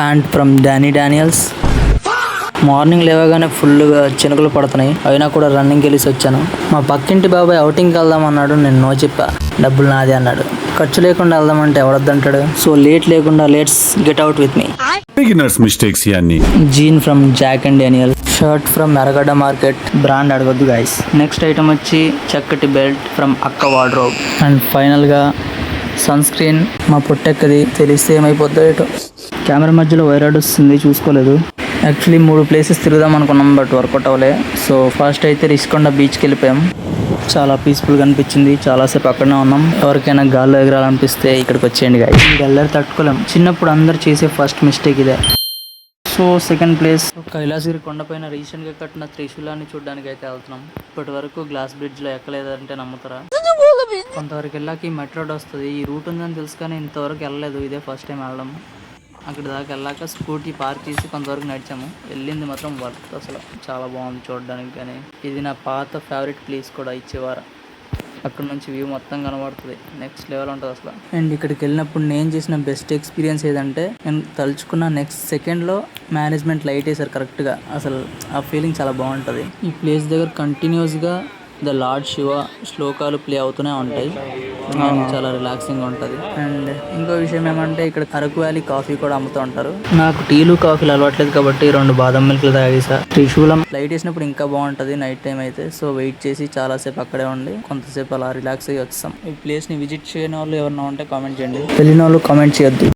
Pant from Daniels. Morning లేవగానే ఫుల్గా చినుకులు పడుతున్నాయి, అయినా కూడా రన్నింగ్కి వెళ్ళి వచ్చాను. మా పక్కింటి బాబాయ్ అవుటింగ్కి వెళ్దాం అన్నాడు, నేను నో చెప్పా. డబ్బులు నాదే అన్నాడు. ఖర్చు లేకుండా వెళ్దామంటే ఎవడొద్దంటాడు. సో లేట్ లేకుండా let's get out with me. Beginners mistakes ఇవన్నీ. Jean from Jack and Daniel, shirt from Erragadda market, brand అడగొద్దు గైస్. నెక్స్ట్ ఐటమ్ వచ్చి చక్కటి బెల్ట్ ఫ్రమ్ అక్క వార్డ్రోబ్. అండ్ ఫైనల్గా సన్ స్క్రీన్. మా పొట్టెక్కది తెలిస్తే ఏమైపోద్దో ఏటో. కెమెరా మధ్యలో వైరాడ్ వస్తుంది, చూసుకోలేదు. యాక్చువల్లీ 3 ప్లేసెస్ తిరుగుదాం అనుకున్నాం, బట్ వర్కౌట్ అవ్వలే. సో ఫస్ట్ అయితే రిషికొండ బీచ్కి వెళ్ళిపోయాం. చాలా పీస్ఫుల్గా అనిపించింది, చాలాసేపు అక్కడనే ఉన్నాం. ఎవరికైనా గాల్లో ఎగరాలనిపిస్తే ఇక్కడికి వచ్చేయండి గాయస్. గల్లరి తట్టుకోలేం. చిన్నప్పుడు అందరు చేసే ఫస్ట్ మిస్టేక్ ఇదే. సో సెకండ్ ప్లేస్ కైలాసగిరి కొండపైన రీసెంట్గా కట్టిన త్రిశూలాన్ని చూడడానికి అయితే వెళ్తున్నాం. ఇప్పటి వరకు గ్లాస్ బ్రిడ్జ్లో ఎక్కలేదంటే నమ్ముతారా? కొంతవరకు వెళ్ళాక ఈ మెట్రో రోడ్ వస్తుంది. ఈ రూట్ ఉందని తెలుసు కానీ ఇంతవరకు వెళ్ళలేదు, ఇదే ఫస్ట్ టైం వెళ్ళడం. అక్కడ దాకా వెళ్ళాక స్కూటీ పార్క్ చేసి కొంతవరకు నడిచాము. వెళ్ళింది మాత్రం వర్త్, అసలు చాలా బాగుంది చూడడానికి. కానీ ఇది నా పాత ఫేవరెట్ ప్లేస్ కూడా, ఇచ్చేవారు. అక్కడ నుంచి వ్యూ మొత్తం కనబడుతుంది, నెక్స్ట్ లెవెల్ ఉంటుంది అసలు. అండ్ ఇక్కడికి వెళ్ళినప్పుడు నేను చేసిన బెస్ట్ ఎక్స్పీరియన్స్ ఏదంటే, నేను తలుచుకున్న నెక్స్ట్ సెకండ్లో మేనేజ్మెంట్ లైట్ వేసారు కరెక్ట్గా. అసలు ఆ ఫీలింగ్ చాలా బాగుంటుంది. ఈ ప్లేస్ దగ్గర కంటిన్యూస్గా ద లార్డ్ శివ శ్లోకాలు ప్లే అవుతూనే ఉంటాయి. చాలా రిలాక్సింగ్ ఉంటుంది. అండ్ ఇంకో విషయం ఏమంటే, ఇక్కడ అరకు వ్యాలీ కాఫీ కూడా అమ్ముతూ ఉంటారు. నాకు టీలు కాఫీలు అలవాట్లేదు కాబట్టి 2 బాదం మిల్క్లు తాగేసా. త్రిశూలం లైట్ వేసినప్పుడు ఇంకా బాగుంటుంది నైట్ టైం అయితే. సో వెయిట్ చేసి చాలాసేపు అక్కడే ఉండి కొంతసేపు అలా రిలాక్స్ అయ్యి వచ్చాం. ఈ ప్లేస్ని విజిట్ చేయని వాళ్ళు ఎవరైనా ఉంటే కామెంట్ చేయండి, వెళ్ళిన వాళ్ళు కామెంట్ చేయొద్దు.